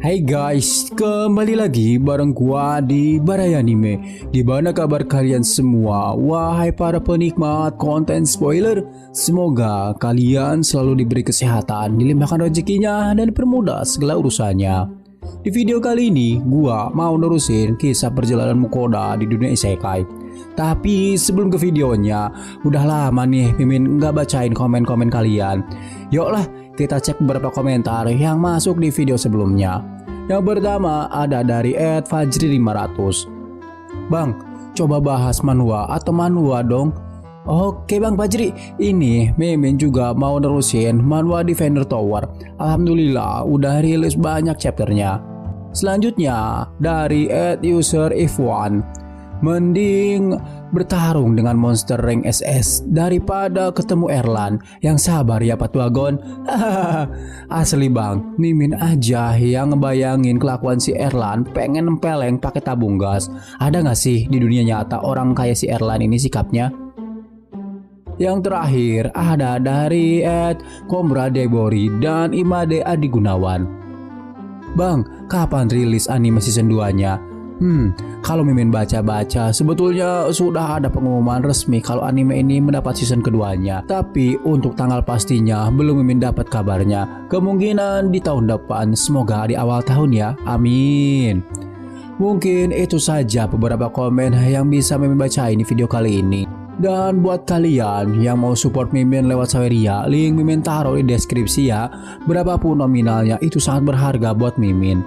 Hey guys, kembali lagi bareng gua di Barai Anime. Gimana kabar kalian semua? Wahai para penikmat konten spoiler, semoga kalian selalu diberi kesehatan, dilimpahkan rezekinya, dan dipermudah segala urusannya. Di video kali ini, gua mau nerusin kisah perjalanan Mukoda di dunia isekai. Tapi sebelum ke videonya, udah lama nih Mimin nggak bacain komen-komen kalian. Yuklah, kita cek beberapa komentar yang masuk di video sebelumnya. Yang pertama ada dari @fajri500. Bang, coba bahas manhwa atau manhwa dong. Oke Bang Fajri, ini Mimin juga mau nerusin manhwa Defender Tower. Alhamdulillah udah rilis banyak chapternya. Selanjutnya dari @user_if1. Mending bertarung dengan monster rank SS daripada ketemu Erlan. Yang sabar ya Patuagon. Asli bang, Mimin aja yang ngebayangin kelakuan si Erlan pengen nempeleng pakai tabung gas. Ada gak sih di dunia nyata orang kayak si Erlan ini sikapnya? Yang terakhir ada dari @Komradebori dan Imade Adi Gunawan. Bang, kapan rilis anime season 2-nya? Kalau Mimin baca-baca sebetulnya sudah ada pengumuman resmi kalau anime ini mendapat season keduanya. Tapi untuk tanggal pastinya belum Mimin dapat kabarnya. Kemungkinan di tahun depan, semoga di awal tahun ya, amin. Mungkin itu saja beberapa komen yang bisa Mimin baca di video kali ini. Dan buat kalian yang mau support Mimin lewat Saweria, link Mimin taruh di deskripsi ya. Berapapun nominalnya itu sangat berharga buat Mimin.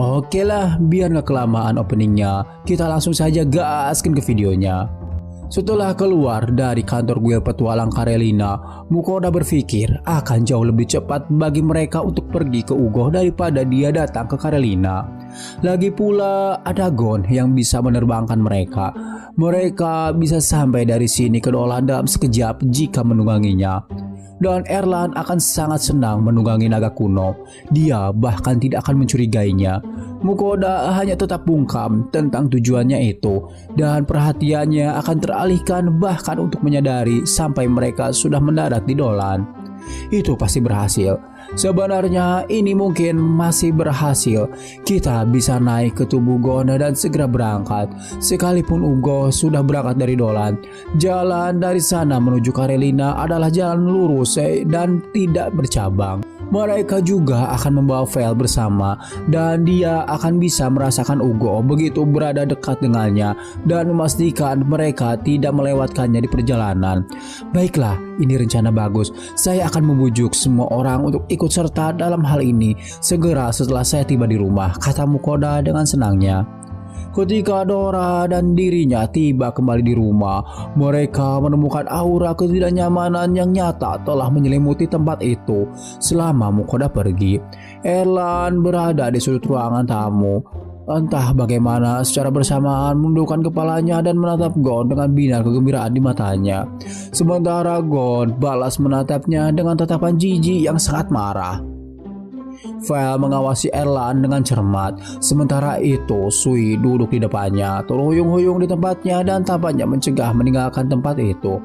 Oke lah, biar gak kelamaan openingnya, kita langsung saja gaskin ke videonya. Setelah keluar dari kantor guild petualang Karelina, Mukoda berpikir akan jauh lebih cepat bagi mereka untuk pergi ke Ugo daripada dia datang ke Karelina. Lagi pula ada Gon yang bisa menerbangkan mereka. Mereka bisa sampai dari sini ke Dolan dalam sekejap jika menungganginya. Dan Erlan akan sangat senang menunggangi naga kuno. Dia bahkan tidak akan mencurigainya. Mukoda hanya tetap bungkam tentang tujuannya itu, dan perhatiannya akan teralihkan bahkan untuk menyadari sampai mereka sudah mendarat di Dolan. Itu pasti berhasil. Sebenarnya ini mungkin masih berhasil. Kita bisa naik ke tubuh Gon dan segera berangkat. Sekalipun Ugo sudah berangkat dari Dolan, jalan dari sana menuju Karelina adalah jalan lurus dan tidak bercabang. Mereka juga akan membawa Vel bersama, dan dia akan bisa merasakan Ugo begitu berada dekat dengannya dan memastikan mereka tidak melewatkannya di perjalanan. Baiklah, ini rencana bagus. Saya akan membujuk semua orang untuk ikut serta dalam hal ini segera setelah saya tiba di rumah, kata Mukoda dengan senangnya. Ketika Dora dan dirinya tiba kembali di rumah, mereka menemukan aura ketidaknyamanan yang nyata telah menyelimuti tempat itu selama Mukoda pergi. Erlan berada di sudut ruangan tamu. Entah bagaimana secara bersamaan menundukkan kepalanya dan menatap Gon dengan binar kegembiraan di matanya. Sementara Gon balas menatapnya dengan tatapan jijik yang sangat marah. Vel mengawasi Erlan dengan cermat. Sementara itu Sui duduk di depannya, terhuyung-huyung di tempatnya dan tampaknya mencegah meninggalkan tempat itu.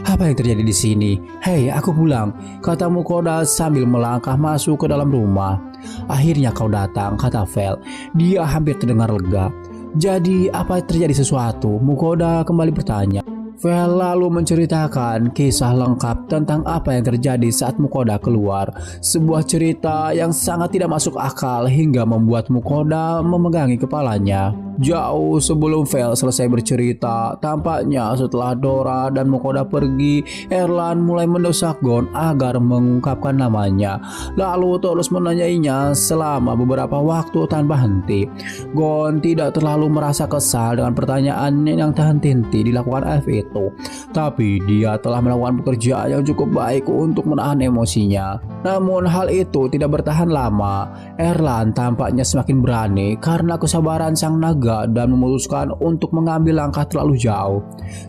Apa yang terjadi di sini? Hei, aku pulang, kata Mukoda sambil melangkah masuk ke dalam rumah. Akhirnya kau datang, kata Vel. Dia hampir terdengar lega. Jadi apa terjadi sesuatu? Mukoda kembali bertanya. Vel lalu menceritakan kisah lengkap tentang apa yang terjadi saat Mukoda keluar. Sebuah cerita yang sangat tidak masuk akal hingga membuat Mukoda memegangi kepalanya. Jauh sebelum Vel selesai bercerita, tampaknya setelah Dora dan Mukoda pergi, Erlan mulai mendesak Gon agar mengungkapkan namanya. Lalu terus menanyainya selama beberapa waktu tanpa henti. Gon tidak terlalu merasa kesal dengan pertanyaan yang tak henti dilakukan elf itu. Tapi dia telah melakukan pekerjaan yang cukup baik untuk menahan emosinya. Namun hal itu tidak bertahan lama. Erlan tampaknya semakin berani karena kesabaran sang naga dan memutuskan untuk mengambil langkah terlalu jauh.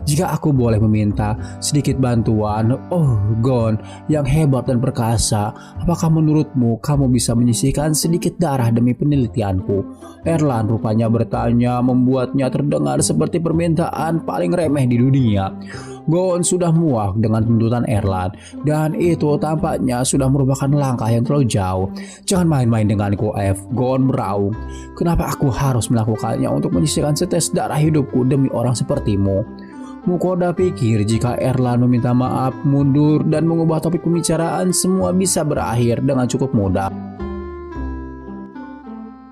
Jika aku boleh meminta sedikit bantuan, oh Gon yang hebat dan perkasa, apakah menurutmu kamu bisa menyisihkan sedikit darah demi penelitianku? Erlan rupanya bertanya membuatnya terdengar seperti permintaan paling remeh di dunia. dunia. Gon sudah muak dengan tuntutan Erlan, dan itu tampaknya sudah merupakan langkah yang terlalu jauh. Jangan main-main denganku, F. Gon meraung. Kenapa aku harus melakukannya untuk menyisihkan setes darah hidupku demi orang sepertimu? Mukoda pikir jika Erlan meminta maaf, mundur, dan mengubah topik pembicaraan, semua bisa berakhir dengan cukup mudah.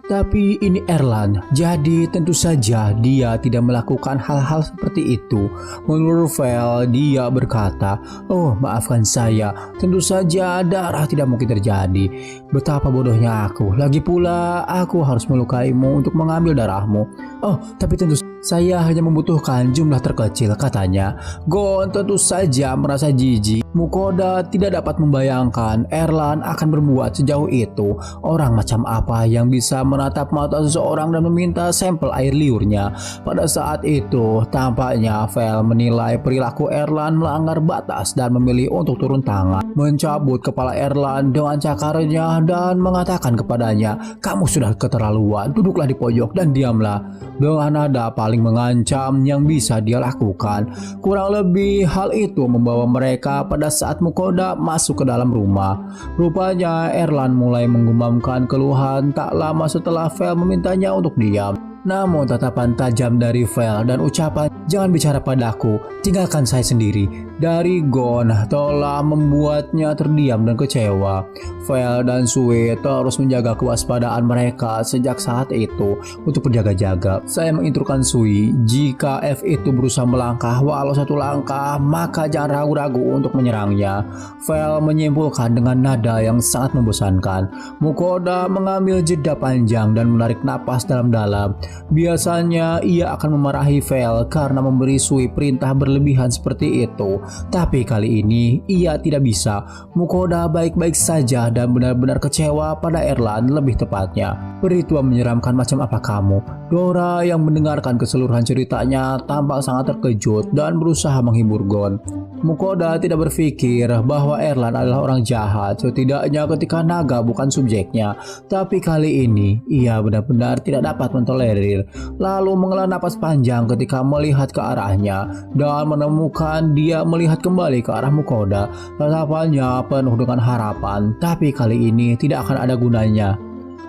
Tapi ini Erlan, jadi tentu saja dia tidak melakukan hal-hal seperti itu. Menurut Vel, dia berkata, "Oh, maafkan saya, tentu saja darah tidak mungkin terjadi. Betapa bodohnya aku, lagi pula aku harus melukaimu untuk mengambil darahmu. Oh, tapi tentu saya hanya membutuhkan jumlah terkecil," katanya. Gon tentu saja merasa jijik. Mukoda tidak dapat membayangkan Erlan akan berbuat sejauh itu. Orang macam apa yang bisa menatap mata seseorang dan meminta sampel air liurnya? Pada saat itu, tampaknya Vel menilai perilaku Erlan melanggar batas dan memilih untuk turun tangan, mencabut kepala Erlan dengan cakarnya dan mengatakan kepadanya, "Kamu sudah keterlaluan, duduklah di pojok dan diamlah," dengan nada paling mengancam yang bisa dia lakukan. Kurang lebih hal itu membawa mereka pada saat Mukoda masuk ke dalam rumah. Rupanya Erlan mulai menggumamkan keluhan tak lama setelah Vel memintanya untuk diam. Namun tatapan tajam dari Vel dan ucapan "Jangan bicara padaku, tinggalkan saya sendiri" dari Gon telah membuatnya terdiam dan kecewa. Vel dan Sue terus menjaga kewaspadaan mereka sejak saat itu untuk berjaga-jaga. Saya menginstruksikan Sue, jika F itu berusaha melangkah walau satu langkah, maka jangan ragu-ragu untuk menyerangnya. Vel menyimpulkan dengan nada yang sangat membosankan. Mukoda mengambil jeda panjang dan menarik napas dalam-dalam. Biasanya ia akan memarahi Vel karena memberi Sui perintah berlebihan seperti itu, tapi kali ini ia tidak bisa. Mukoda baik-baik saja dan benar-benar kecewa pada Erlan, lebih tepatnya. "Peritua menyeramkan macam apa kamu?" Dora yang mendengarkan keseluruhan ceritanya tampak sangat terkejut dan berusaha menghibur Gon. Mukoda tidak berpikir bahwa Erlan adalah orang jahat, setidaknya ketika naga bukan subjeknya. Tapi kali ini ia benar-benar tidak dapat mentolerir. Lalu menghela napas panjang ketika melihat ke arahnya dan menemukan dia melihat kembali ke arah Mukoda. Tatapannya penuh dengan harapan, tapi kali ini tidak akan ada gunanya.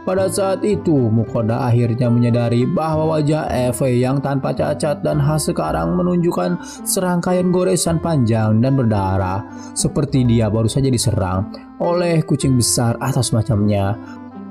Pada saat itu, Mukoda akhirnya menyadari bahwa wajah Eve yang tanpa cacat dan khas sekarang menunjukkan serangkaian goresan panjang dan berdarah, seperti dia baru saja diserang oleh kucing besar atau semacamnya.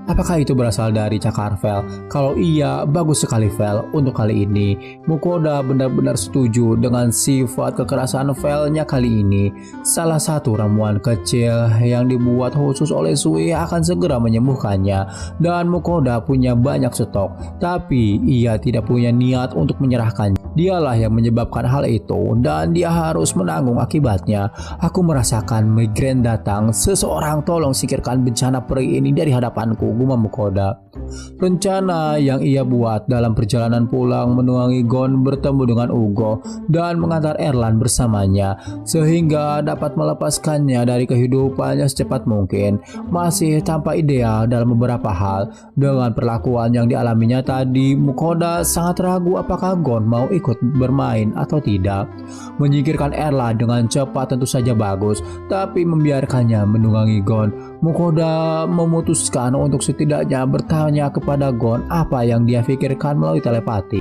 Apakah itu berasal dari cakar Vel? Kalau iya, bagus sekali Vel. Untuk kali ini, Mukoda benar-benar setuju dengan sifat kekerasan Velnya kali ini. Salah satu ramuan kecil yang dibuat khusus oleh Sui akan segera menyembuhkannya. Dan Mukoda punya banyak stok, tapi ia tidak punya niat untuk menyerahkannya. Dialah yang menyebabkan hal itu dan dia harus menanggung akibatnya. Aku merasakan migrain datang. Seseorang tolong singkirkan bencana peri ini dari hadapanku, gumam Mukoda. Rencana yang ia buat dalam perjalanan pulang menunggangi Gon bertemu dengan Ugo dan mengantar Erlan bersamanya sehingga dapat melepaskannya dari kehidupannya secepat mungkin masih tampak ideal dalam beberapa hal. Dengan perlakuan yang dialaminya tadi, Mukoda sangat ragu apakah Gon mau ikut bermain atau tidak. Menyingkirkan Erlan dengan cepat tentu saja bagus, tapi membiarkannya menunggangi Gon, Mukoda memutuskan untuk setidaknya bertanya kepada Gon apa yang dia pikirkan melalui telepati.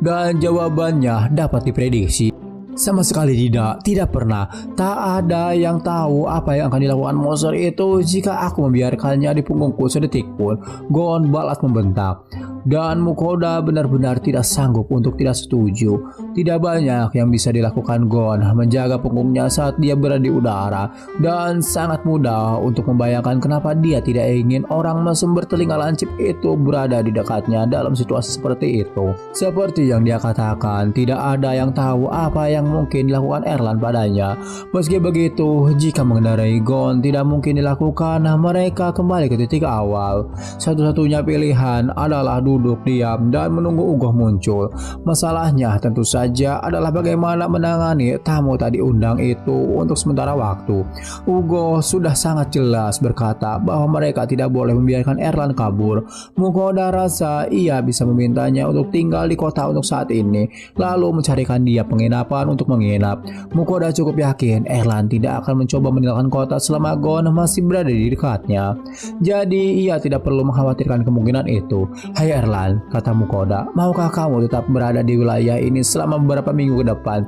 Dan jawabannya dapat diprediksi. Sama sekali tidak pernah. Tak ada yang tahu apa yang akan dilakukan monster itu jika aku membiarkannya di punggungku sedetik pun, Gon balas membentak. Dan Mukoda benar-benar tidak sanggup untuk tidak setuju. Tidak banyak yang bisa dilakukan Gon menjaga punggungnya saat dia berada di udara, dan sangat mudah untuk membayangkan kenapa dia tidak ingin orang mesum bertelinga lancip itu berada di dekatnya dalam situasi seperti itu. Seperti yang dia katakan, tidak ada yang tahu apa yang mungkin dilakukan Erlan padanya. Meski begitu, jika mengendarai Gon tidak mungkin dilakukan, mereka kembali ke titik awal. Satu-satunya pilihan adalah duduk diam dan menunggu Ugo muncul. Masalahnya tentu saja adalah bagaimana menangani tamu tak diundang itu untuk sementara waktu. Ugo sudah sangat jelas berkata bahwa mereka tidak boleh membiarkan Erlan kabur. Mukoda rasa ia bisa memintanya untuk tinggal di kota untuk saat ini, lalu mencarikan dia penginapan untuk menginap. Mukoda cukup yakin Erlan tidak akan mencoba meninggalkan kota selama Gon masih berada di dekatnya. Jadi ia tidak perlu mengkhawatirkan kemungkinan itu. "Hai Erlan," kata Mukoda, "maukah kamu tetap berada di wilayah ini selama beberapa minggu ke depan?"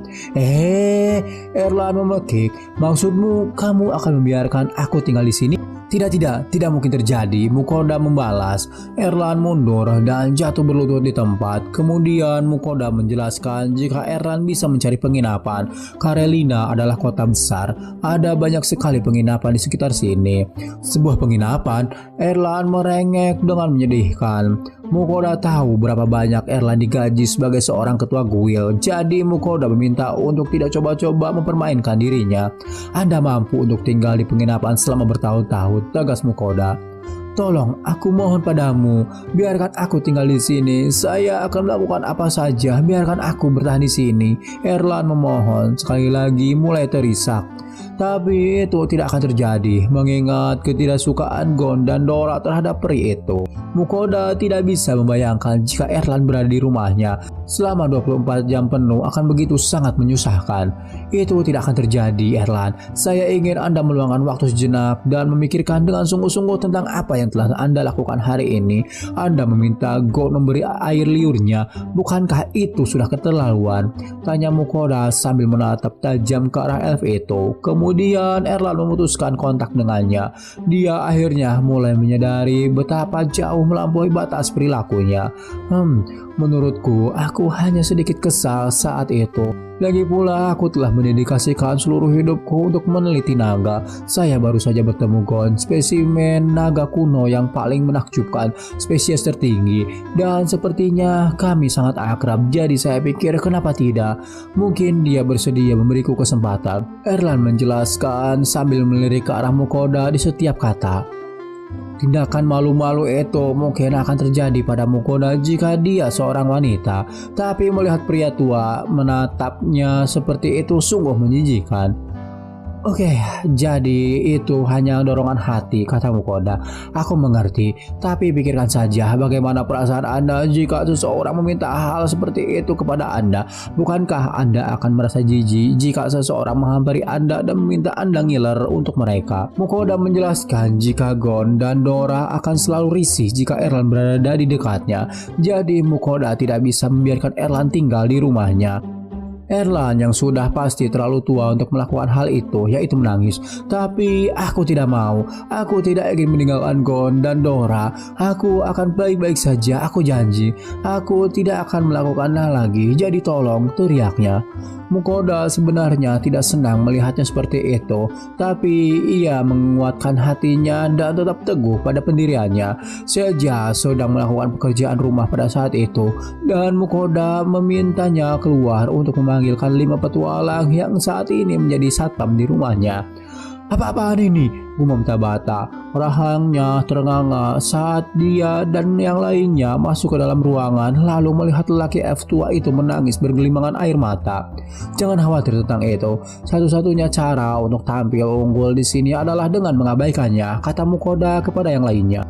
Erlan memekik. "Maksudmu kamu akan membiarkan aku tinggal di sini?" Tidak mungkin terjadi," Mukoda membalas. Erlan mundur dan jatuh berlutut di tempat. Kemudian Mukoda menjelaskan jika Erlan bisa mencari penginapan. Karelina adalah kota besar, ada banyak sekali penginapan di sekitar sini. "Sebuah penginapan?" Erlan merengek dengan menyedihkan. Mukoda tahu berapa banyak Erlan digaji sebagai seorang ketua guild, jadi Mukoda meminta untuk tidak coba-coba mempermainkan dirinya. "Anda mampu untuk tinggal di penginapan selama bertahun-tahun," tegas Mukoda. "Tolong, aku mohon padamu, biarkan aku tinggal di sini. Saya akan melakukan apa saja, biarkan aku bertahan di sini." Erlan memohon, sekali lagi mulai terisak. Tapi itu tidak akan terjadi mengingat ketidaksukaan Gon dan Dora terhadap peri itu. Mukoda tidak bisa membayangkan jika Erlan berada di rumahnya selama 24 jam penuh akan begitu sangat menyusahkan. "Itu tidak akan terjadi, Erlan. Saya ingin Anda meluangkan waktu sejenak dan memikirkan dengan sungguh-sungguh tentang apa yang telah Anda lakukan hari ini. Anda meminta Gon memberi air liurnya. Bukankah itu sudah keterlaluan?" tanya Mukoda sambil menatap tajam ke arah elf itu. Kemudian Erlan memutuskan kontak dengannya. Dia akhirnya mulai menyadari betapa jauh melampaui batas perilakunya. Menurutku aku hanya sedikit kesal saat itu. Lagi pula aku telah mendedikasikan seluruh hidupku untuk meneliti naga. Saya baru saja bertemu Gon, spesimen naga kuno yang paling menakjubkan, spesies tertinggi, dan sepertinya kami sangat akrab. Jadi saya pikir kenapa tidak? Mungkin dia bersedia memberiku kesempatan. Erlan menjelaskan sambil melirik ke arah Mukoda di setiap kata. Tindakan malu-malu itu mungkin akan terjadi pada Mukoda jika dia seorang wanita, tapi melihat pria tua menatapnya seperti itu sungguh menjijikkan. "Oke, jadi itu hanya dorongan hati," kata Mukoda. "Aku mengerti, tapi pikirkan saja bagaimana perasaan Anda jika seseorang meminta hal seperti itu kepada Anda. Bukankah Anda akan merasa jijik jika seseorang menghampiri Anda dan meminta Anda ngiler untuk mereka?" Mukoda menjelaskan jika Gon dan Dora akan selalu risih jika Erlan berada di dekatnya. Jadi Mukoda tidak bisa membiarkan Erlan tinggal di rumahnya. Erlan yang sudah pasti terlalu tua untuk melakukan hal itu, yaitu menangis. "Tapi aku tidak mau. Aku tidak ingin meninggalkan Gon dan Dora. Aku akan baik-baik saja, aku janji. Aku tidak akan melakukan hal lagi. Jadi tolong," teriaknya. Mukoda sebenarnya tidak senang melihatnya seperti itu, tapi ia menguatkan hatinya dan tetap teguh pada pendiriannya. Seja sedang melakukan pekerjaan rumah pada saat itu, dan Mukoda memintanya keluar untuk memanggilkan 5 petualang yang saat ini menjadi satpam di rumahnya. "Apa-apaan ini?" gumam Tabata. Rahangnya terenganga saat dia dan yang lainnya masuk ke dalam ruangan lalu melihat lelaki elf tua itu menangis bergelimangan air mata. "Jangan khawatir tentang itu. Satu-satunya cara untuk tampil unggul di sini adalah dengan mengabaikannya," kata Mukoda kepada yang lainnya.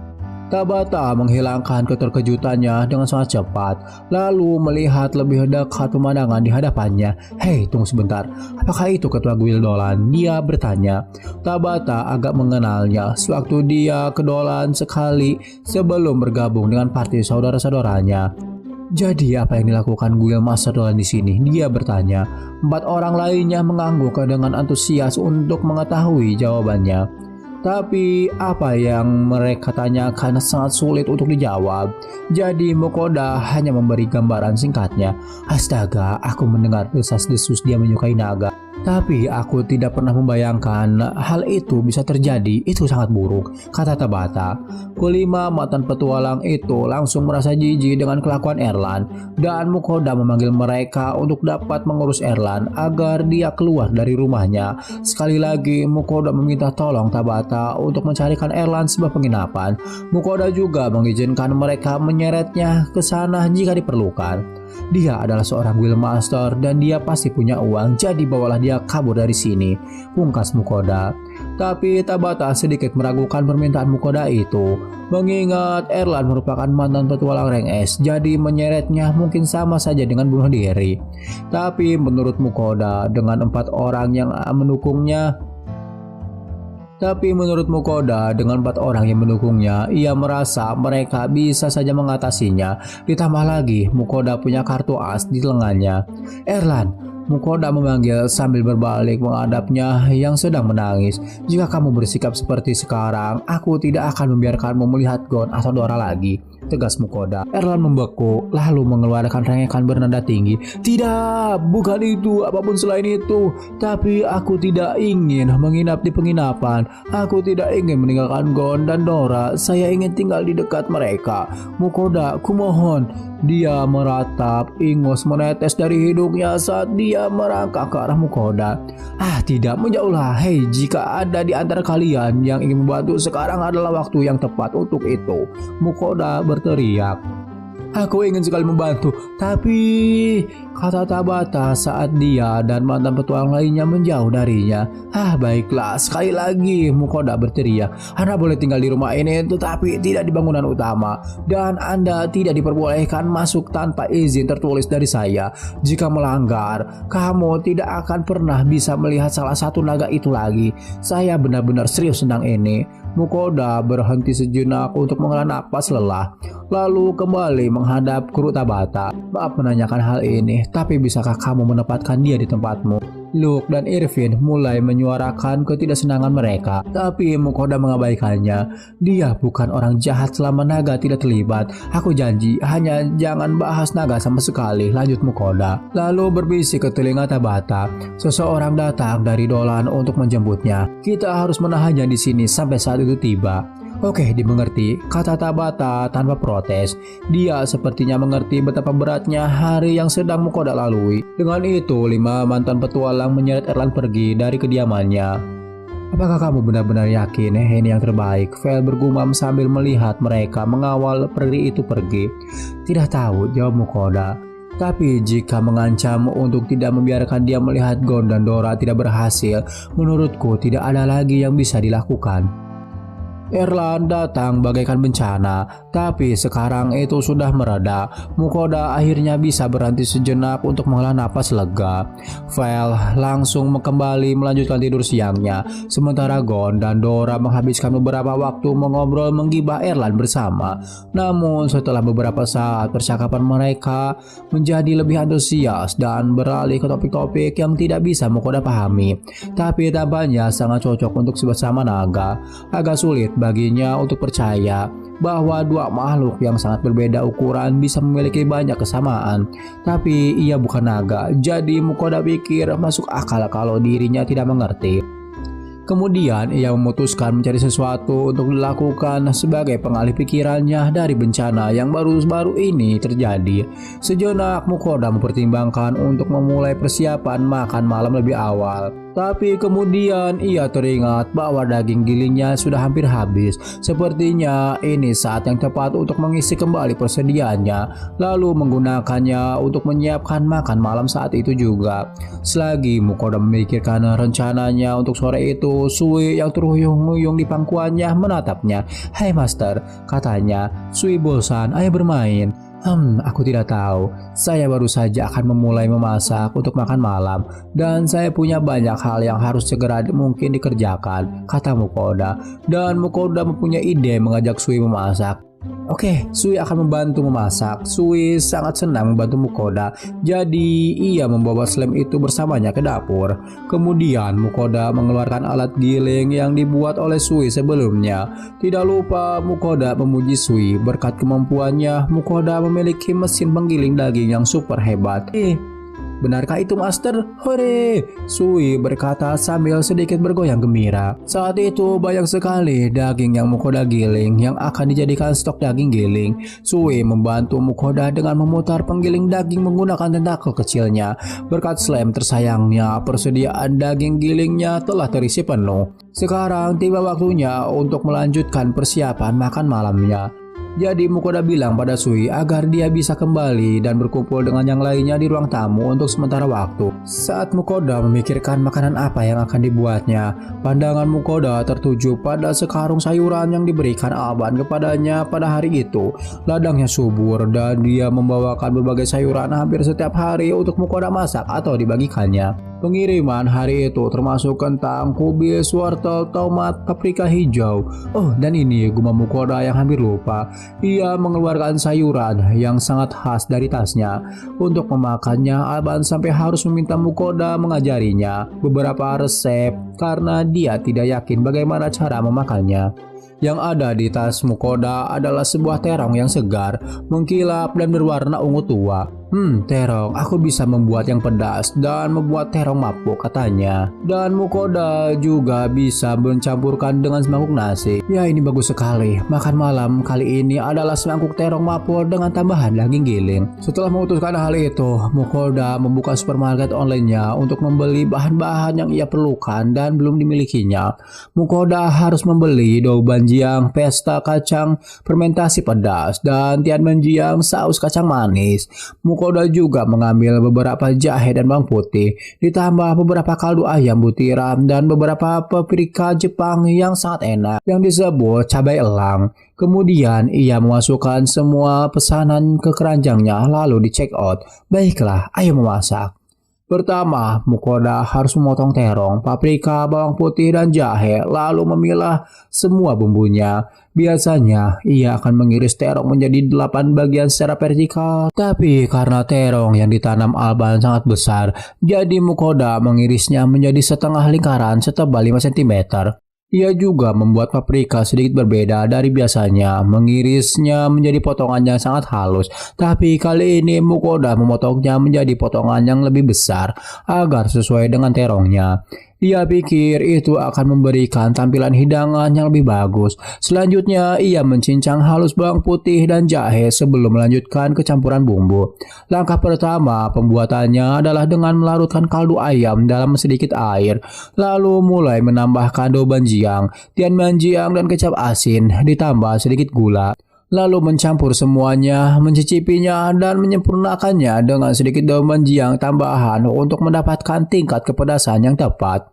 Tabata menghilangkan keterkejutannya dengan sangat cepat, lalu melihat lebih dekat pemandangan di hadapannya. "Hei, tunggu sebentar. Apakah itu ketua guild Dolan?" dia bertanya. Tabata agak mengenalnya sewaktu dia ke Dolan sekali sebelum bergabung dengan partai saudara-saudaranya. "Jadi apa yang dilakukan guild Master Dolan di sini?" dia bertanya. 4 orang lainnya mengangguk dengan antusias untuk mengetahui jawabannya. Tapi apa yang mereka tanyakan sangat sulit untuk dijawab. Jadi Mukoda hanya memberi gambaran singkatnya. "Astaga, aku mendengar desas-desus dia menyukai naga. Tapi aku tidak pernah membayangkan hal itu bisa terjadi. Itu sangat buruk," kata Tabata. Kelima mantan petualang itu langsung merasa jijik dengan kelakuan Erlan, dan Mukoda memanggil mereka untuk dapat mengurus Erlan agar dia keluar dari rumahnya. Sekali lagi Mukoda meminta tolong Tabata Tabata untuk mencarikan Erland sebuah penginapan. Mukoda juga mengizinkan mereka menyeretnya ke sana jika diperlukan. Dia adalah seorang guild master dan dia pasti punya uang, jadi bawalah dia kabur dari sini, pungkas Mukoda. Tapi Tabata sedikit meragukan permintaan Mukoda itu, mengingat Erland merupakan mantan petualang rank S, jadi menyeretnya mungkin sama saja dengan bunuh diri. Tapi menurut Mukoda, dengan 4 orang yang mendukungnya, ia merasa mereka bisa saja mengatasinya. Ditambah lagi, Mukoda punya kartu as di lengannya. Erland, Mukoda memanggil sambil berbalik menghadapnya yang sedang menangis. Jika kamu bersikap seperti sekarang, aku tidak akan membiarkanmu melihat Gon atau Dora lagi, tegas Mukoda. Erland membeku lalu mengeluarkan rengekan bernada tinggi. Tidak, bukan itu, apapun selain itu. Tapi aku tidak ingin menginap di penginapan. Aku tidak ingin meninggalkan Gon dan Dora. Saya ingin tinggal di dekat mereka. Mukoda, kumohon. Dia meratap, ingus menetes dari hidungnya saat dia merangkak ke arah Mukoda. Tidak, menjauhlah. Hei, jika ada di antara kalian yang ingin membantu, sekarang adalah waktu yang tepat untuk itu, Mukoda berteriak. Aku ingin sekali membantu, tapi, kata Tabata saat dia dan mantan petualang lainnya menjauh darinya. Baiklah, sekali lagi, Mukoda berteriak. Anda boleh tinggal di rumah ini, tetapi tidak di bangunan utama. Dan Anda tidak diperbolehkan masuk tanpa izin tertulis dari saya. Jika melanggar, kamu tidak akan pernah bisa melihat salah satu naga itu lagi. Saya benar-benar serius tentang ini. Mukoda berhenti sejenak untuk menghela napas lelah, lalu kembali menghadap Guru Tabata. Maaf menanyakan hal ini, tapi bisakah kamu menempatkan dia di tempatmu? Luke dan Irvin mulai menyuarakan ketidaksenangan mereka, tapi Mukoda mengabaikannya. Dia bukan orang jahat selama naga tidak terlibat. Aku janji, hanya jangan bahas naga sama sekali, lanjut Mukoda. Lalu berbisik ke telinga Tabata. Seseorang datang dari Dolan untuk menjemputnya. Kita harus menahannya di sini sampai saat itu tiba. Oke, dimengerti, kata Tabata tanpa protes. Dia sepertinya mengerti betapa beratnya hari yang sedang Mukoda lalui. Dengan itu, 5 mantan petualang menyeret Erland pergi dari kediamannya. Apakah kamu benar-benar yakin ini yang terbaik? Vel bergumam sambil melihat mereka mengawal peri itu pergi. Tidak tahu, jawab Mukoda. Tapi jika mengancam untuk tidak membiarkan dia melihat Gon dan Dora tidak berhasil, menurutku tidak ada lagi yang bisa dilakukan. Erland datang bagaikan bencana, tapi sekarang itu sudah mereda. Mukoda akhirnya bisa berhenti sejenak untuk menghela napas lega. Vel langsung kembali melanjutkan tidur siangnya, sementara Gon dan Dora menghabiskan beberapa waktu mengobrol menggibah Erland bersama. Namun setelah beberapa saat, percakapan mereka menjadi lebih antusias dan beralih ke topik-topik yang tidak bisa Mukoda pahami, tapi tampaknya sangat cocok untuk bersama naga. Agak sulit baginya untuk percaya bahwa 2 makhluk yang sangat berbeda ukuran bisa memiliki banyak kesamaan. Tapi ia bukan naga, jadi Mukoda pikir masuk akal kalau dirinya tidak mengerti. Kemudian ia memutuskan mencari sesuatu untuk dilakukan sebagai pengalih pikirannya dari bencana yang baru-baru ini terjadi. Sejenak Mukoda mempertimbangkan untuk memulai persiapan makan malam lebih awal. Tapi kemudian ia teringat bahwa daging gilingnya sudah hampir habis. Sepertinya ini saat yang tepat untuk mengisi kembali persediaannya, lalu menggunakannya untuk menyiapkan makan malam saat itu juga. Selagi Mukoda memikirkan rencananya untuk sore itu, Sui yang terhuyung-huyung di pangkuannya menatapnya. "Hai Master," katanya. "Sui bosan, ayo bermain." Aku tidak tahu. Saya baru saja akan memulai memasak untuk makan malam, dan saya punya banyak hal yang harus segera mungkin dikerjakan, kata Mukoda. Dan Mukoda mempunyai ide mengajak Sui memasak. Oke, Sui akan membantu memasak. Sui sangat senang membantu Mukoda, jadi ia membawa slime itu bersamanya ke dapur. Kemudian Mukoda mengeluarkan alat giling yang dibuat oleh Sui sebelumnya. Tidak lupa Mukoda memuji Sui. Berkat kemampuannya, Mukoda memiliki mesin penggiling daging yang super hebat. Benarkah itu Master? Hore! Sui berkata sambil sedikit bergoyang gembira. Saat itu banyak sekali daging yang Mukoda giling yang akan dijadikan stok daging giling. Sui membantu Mukoda dengan memutar penggiling daging menggunakan tentakel kecilnya. Berkat slam tersayangnya, persediaan daging gilingnya telah terisi penuh. Sekarang tiba waktunya untuk melanjutkan persiapan makan malamnya. Jadi Mukoda bilang pada Sui agar dia bisa kembali dan berkumpul dengan yang lainnya di ruang tamu untuk sementara waktu. Saat Mukoda memikirkan makanan apa yang akan dibuatnya, pandangan Mukoda tertuju pada sekarung sayuran yang diberikan Alban kepadanya pada hari itu. Ladangnya subur dan dia membawakan berbagai sayuran hampir setiap hari untuk Mukoda masak atau dibagikannya. Pengiriman hari itu termasuk kentang, kubis, wortel, tomat, paprika hijau. Oh, dan ini gumam Mukoda yang hampir lupa. Ia mengeluarkan sayuran yang sangat khas dari tasnya. Untuk memakannya, Alban sampai harus meminta Mukoda mengajarinya beberapa resep karena dia tidak yakin bagaimana cara memakannya. Yang ada di tas Mukoda adalah sebuah terong yang segar, mengkilap dan berwarna ungu tua. Terong, aku bisa membuat yang pedas dan membuat terong mapuk, katanya. Dan Mukoda juga bisa mencampurkan dengan semangkuk nasi. Ya, ini bagus sekali. Makan malam kali ini adalah semangkuk terong mapuk dengan tambahan daging giling. Setelah memutuskan hal itu, Mukoda membuka supermarket online-nya untuk membeli bahan-bahan yang ia perlukan dan belum dimilikinya. Mukoda harus membeli dou banjiang, pesta kacang, fermentasi pedas, dan tian banjiang saus kacang manis. Mukoda juga mengambil beberapa jahe dan bawang putih, ditambah beberapa kaldu ayam butiran dan beberapa paprika Jepang yang sangat enak yang disebut cabai elang. Kemudian ia memasukkan semua pesanan ke keranjangnya lalu di check out. Baiklah, ayo memasak. Pertama, Mukoda harus memotong terong, paprika, bawang putih, dan jahe, lalu memilah semua bumbunya. Biasanya, ia akan mengiris terong menjadi 8 bagian secara vertikal. Tapi karena terong yang ditanam Alban sangat besar, jadi Mukoda mengirisnya menjadi setengah lingkaran setebal 5 cm. Ia juga membuat paprika sedikit berbeda dari biasanya, mengirisnya menjadi potongan yang sangat halus. Tapi kali ini Mukoda memotongnya menjadi potongan yang lebih besar agar sesuai dengan terongnya. Ia pikir itu akan memberikan tampilan hidangan yang lebih bagus. Selanjutnya, ia mencincang halus bawang putih dan jahe sebelum melanjutkan ke campuran bumbu. Langkah pertama pembuatannya adalah dengan melarutkan kaldu ayam dalam sedikit air, lalu mulai menambahkan dou banjiang, tian banjiang, dan kecap asin, ditambah sedikit gula. Lalu mencampur semuanya, mencicipinya, dan menyempurnakannya dengan sedikit daun banjiang tambahan untuk mendapatkan tingkat kepedasan yang tepat.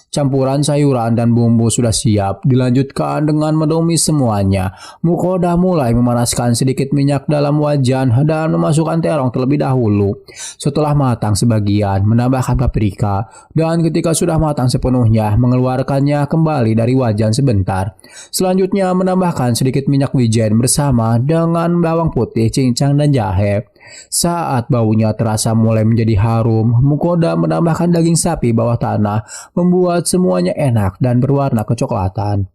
Campuran sayuran dan bumbu sudah siap, dilanjutkan dengan menumis semuanya. Mukoda mulai memanaskan sedikit minyak dalam wajan dan memasukkan terong terlebih dahulu. Setelah matang sebagian, menambahkan paprika, dan ketika sudah matang sepenuhnya, mengeluarkannya kembali dari wajan sebentar. Selanjutnya menambahkan sedikit minyak wijen bersama dengan bawang putih, cincang, dan jahe. Saat baunya terasa mulai menjadi harum, Mukoda menambahkan daging sapi bawah tanah, membuat semuanya enak dan berwarna kecoklatan.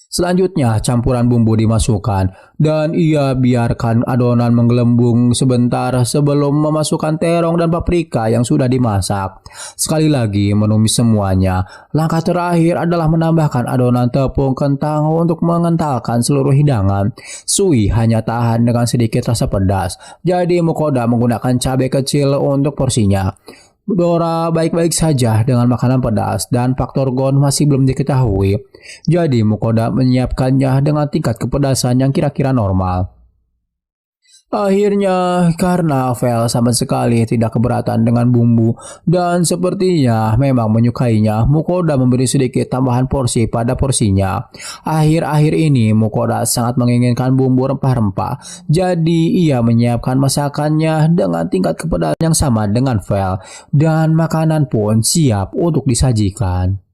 Selanjutnya campuran bumbu dimasukkan dan ia biarkan adonan menggelembung sebentar sebelum memasukkan terong dan paprika yang sudah dimasak. Sekali lagi menumis semuanya. Langkah terakhir adalah menambahkan adonan tepung kentang untuk mengentalkan seluruh hidangan. Sui hanya tahan dengan sedikit rasa pedas, jadi Mukoda menggunakan cabai kecil untuk porsinya. Dora baik-baik saja dengan makanan pedas dan faktor Gon masih belum diketahui. Jadi Mukoda menyiapkannya dengan tingkat kepedasan yang kira-kira normal. Akhirnya, karena Vel sama sekali tidak keberatan dengan bumbu dan sepertinya memang menyukainya, Mukoda memberi sedikit tambahan porsi pada porsinya. Akhir-akhir ini Mukoda sangat menginginkan bumbu rempah-rempah, jadi ia menyiapkan masakannya dengan tingkat kepedasan yang sama dengan Vel, dan makanan pun siap untuk disajikan.